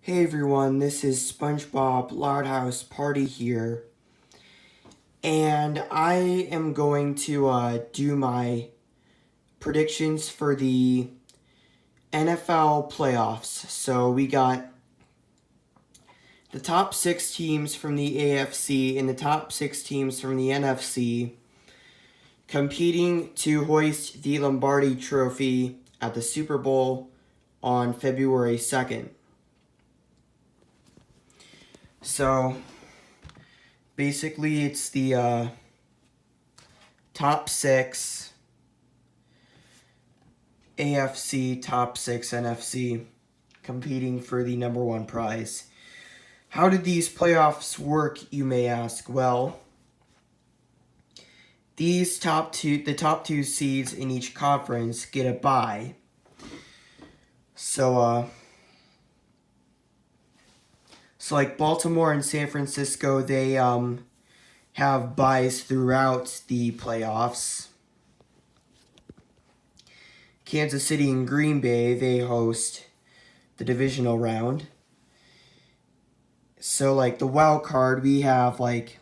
Hey everyone, this is SpongeBob Loudhouse Party here, and I am going to do my predictions for the NFL playoffs. So we got the top 6 teams from the AFC and the top 6 teams from the NFC competing to hoist the Lombardi Trophy at the Super Bowl on February 2nd. So basically, it's the top 6 AFC, top 6 NFC competing for the number 1 prize. How did these playoffs work, you may ask? Well, the top two seeds in each conference get a bye. So like Baltimore and San Francisco, they have byes throughout the playoffs. Kansas City and Green Bay, they host the divisional round. So like the wild card, we have like,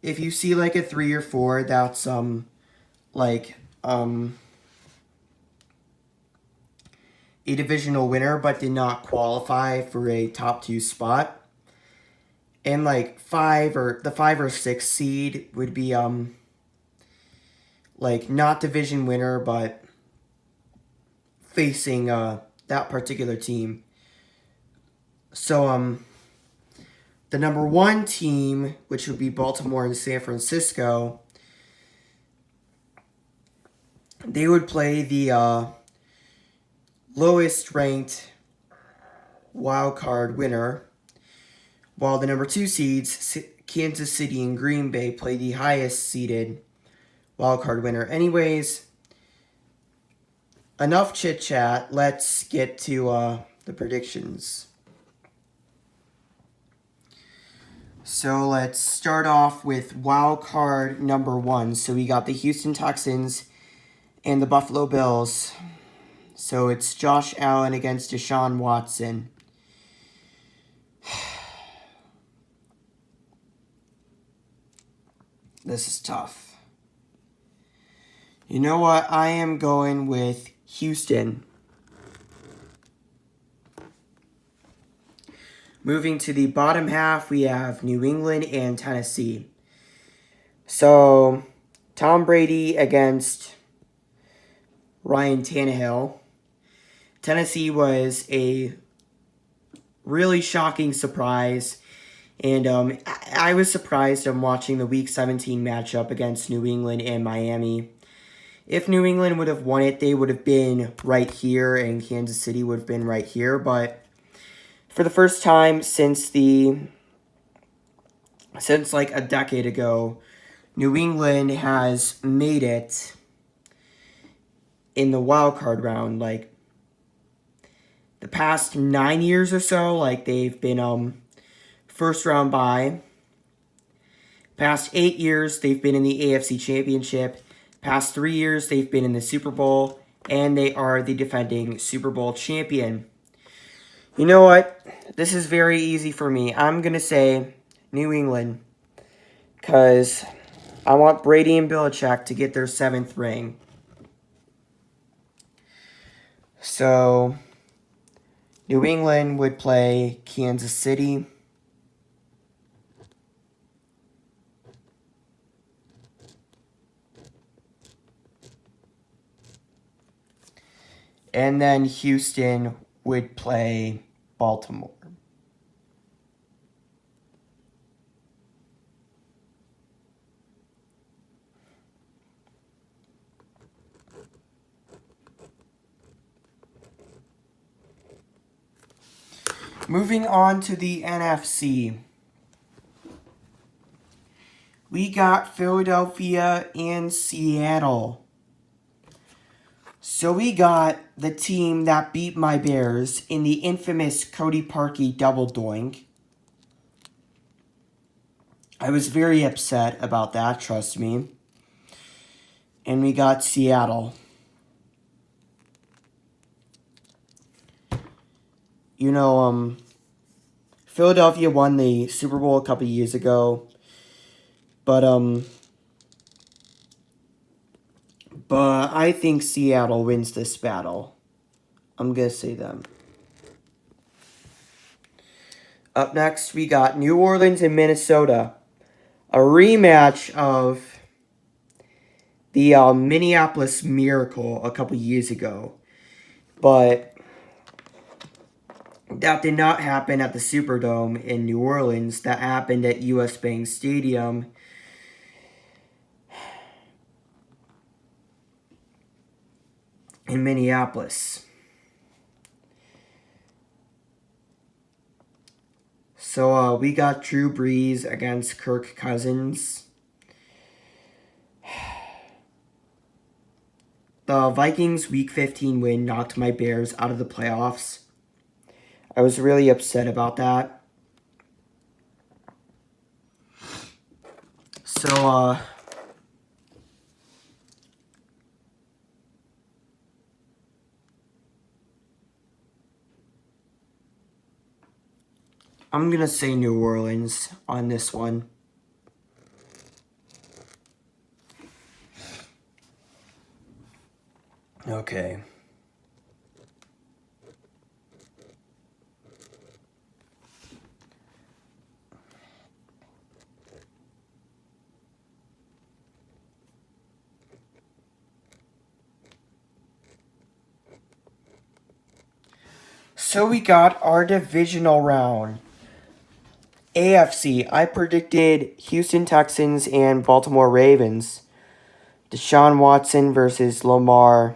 if you see like a 3 or 4, that's a divisional winner but did not qualify for a top 2 spot. And like 5 or 6 seed would be like not division winner but facing that particular team. So the number 1 team, which would be Baltimore and San Francisco, they would play the lowest ranked wild card winner, while the number 2 seeds, Kansas City and Green Bay, play the highest seeded wild card winner. Anyways, enough chit chat. Let's get to the predictions. So let's start off with wild card number 1. So we got the Houston Texans and the Buffalo Bills. So it's Josh Allen against Deshaun Watson. This is tough. You know what? I am going with Houston. Moving to the bottom half, we have New England and Tennessee. So, Tom Brady against Ryan Tannehill. Tennessee was a really shocking surprise. And I was surprised watching the Week 17 matchup against New England and Miami. If New England would have won it, they would have been right here, and Kansas City would have been right here. But for the first time since like a decade ago, New England has made it in the wild card round. Like the past 9 years or so, like they've been first round bye. Past 8 years, they've been in the AFC Championship. Past 3 years, they've been in the Super Bowl, and they are the defending Super Bowl champion. You know what? This is very easy for me. I'm going to say New England because I want Brady and Belichick to get their 7th ring. So, New England would play Kansas City. And then Houston would play Baltimore. Moving on to the NFC. We got Philadelphia and Seattle. So we got the team that beat my Bears in the infamous Cody Parkey double doink. I was very upset about that, trust me. And we got Seattle. Philadelphia won the Super Bowl a couple years ago, but I think Seattle wins this battle. I'm gonna say them. Up next, we got New Orleans and Minnesota, a rematch of the Minneapolis Miracle a couple years ago, but that did not happen at the Superdome in New Orleans. That happened at US Bank Stadium in Minneapolis. So we got Drew Brees against Kirk Cousins. The Vikings Week 15 win knocked my Bears out of the playoffs. I was really upset about that. So, I'm going to say New Orleans on this one. Okay. So we got our divisional round. AFC, I predicted Houston Texans and Baltimore Ravens. Deshaun Watson versus Lamar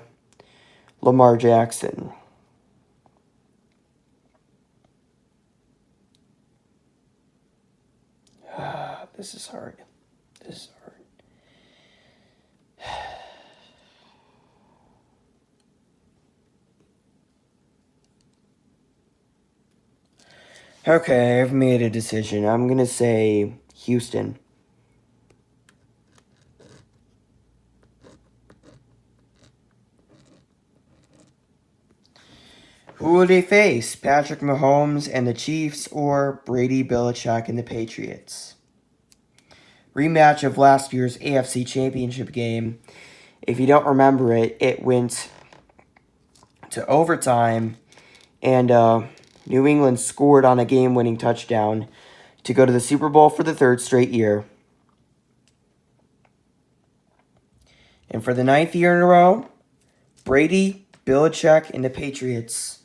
Jackson. This is hard. Okay, I've made a decision. I'm going to say Houston. Who will they face? Patrick Mahomes and the Chiefs or Brady Belichick and the Patriots? Rematch of last year's AFC Championship game. If you don't remember it, it went to overtime and New England scored on a game-winning touchdown to go to the Super Bowl for the third straight year. And for the 9th year in a row, Brady, Belichick, and the Patriots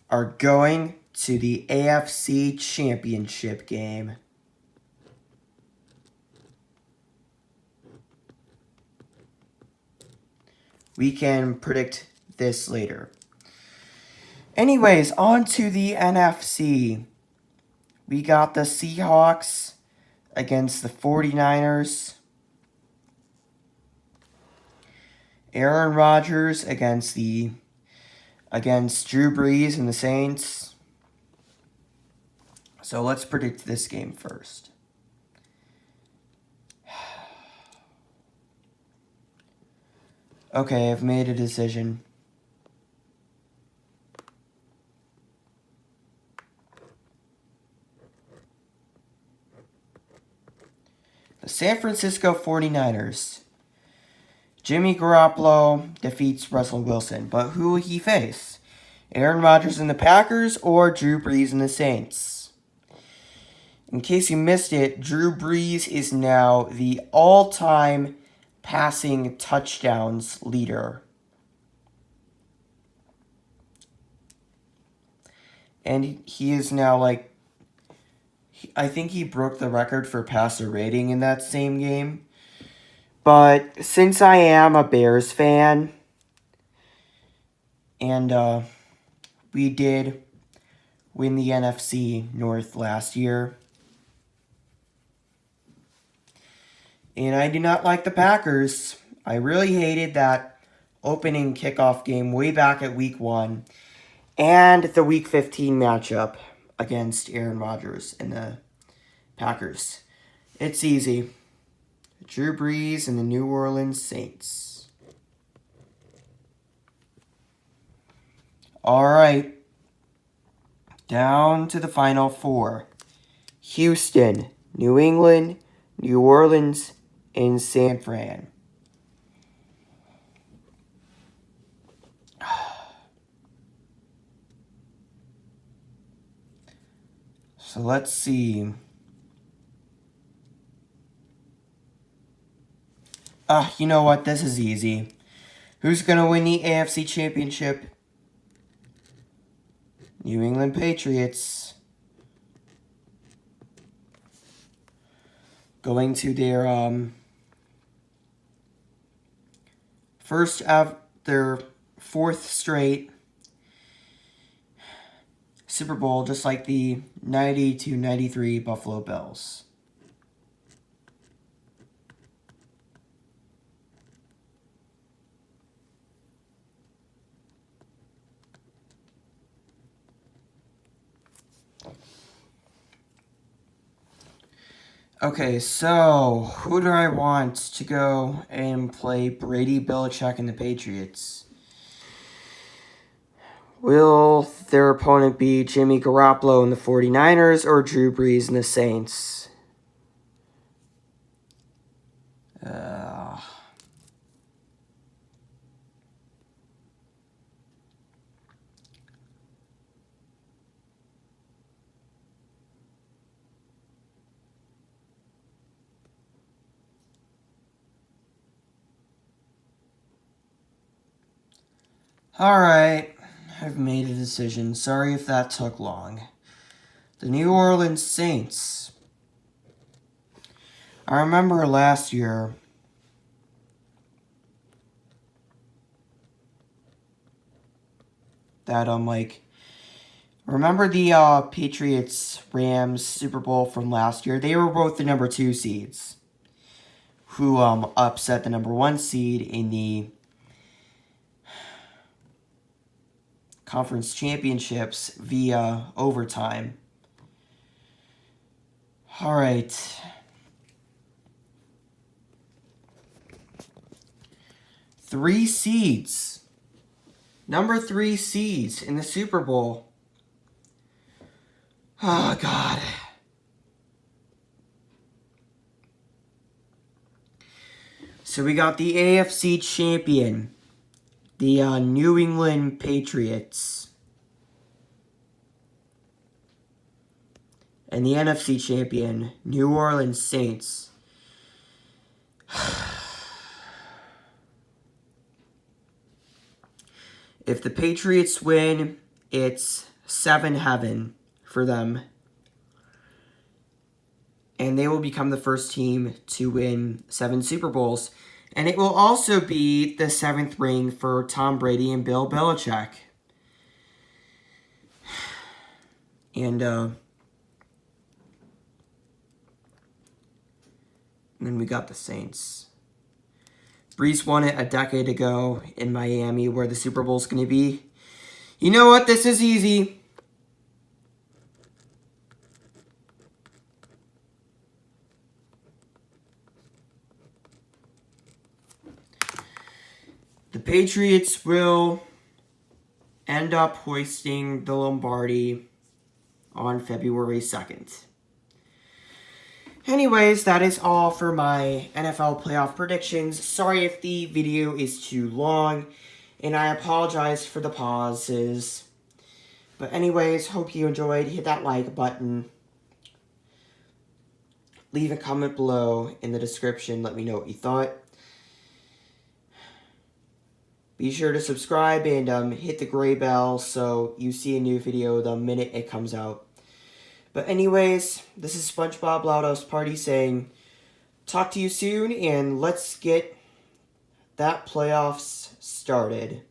are going to the AFC Championship game. We can predict this later. Anyways, on to the NFC. We got the Seahawks against the 49ers. Aaron Rodgers against Drew Brees and the Saints. So let's predict this game first. Okay, I've made a decision. The San Francisco 49ers. Jimmy Garoppolo defeats Russell Wilson, but who will he face? Aaron Rodgers and the Packers or Drew Brees and the Saints? In case you missed it, Drew Brees is now the all-time passing touchdowns leader. And he is now I think he broke the record for passer rating in that same game. But since I am a Bears fan, and we did win the NFC North last year, and I do not like the Packers. I really hated that opening kickoff game way back at Week 1 and the Week 15 matchup against Aaron Rodgers and the Packers. It's easy. Drew Brees and the New Orleans Saints. All right. Down to the final four. Houston, New England, New Orleans, and San Fran. So let's see. You know what? This is easy. Who's going to win the AFC Championship? New England Patriots. Going to their their fourth straight Super Bowl, just like the 90-93 Buffalo Bills. Okay, so who do I want to go and play Brady, Belichick, and the Patriots? Will their opponent be Jimmy Garoppolo and the 49ers or Drew Brees and the Saints? Alright, I've made a decision. Sorry if that took long. The New Orleans Saints. I remember last year that remember the Patriots Rams Super Bowl from last year? They were both the number 2 seeds who upset the number 1 seed in the conference championships via overtime. All right. Three seeds. Number 3 seeds in the Super Bowl. Oh, God. So we got the AFC champion, the New England Patriots. And the NFC champion, New Orleans Saints. If the Patriots win, it's 7 heaven for them. And they will become the first team to win 7 Super Bowls. And it will also be the 7th ring for Tom Brady and Bill Belichick. And then we got the Saints. Brees won it a decade ago in Miami, where the Super Bowl's going to be. You know what? This is easy. The Patriots will end up hoisting the Lombardi on February 2nd. Anyways, that is all for my NFL playoff predictions. Sorry if the video is too long, and I apologize for the pauses. But anyways, hope you enjoyed. Hit that like button. Leave a comment below in the description. Let me know what you thought. Be sure to subscribe and hit the gray bell so you see a new video the minute it comes out. But anyways, this is SpongeBob Loudhouse Party saying, talk to you soon, and let's get that playoffs started.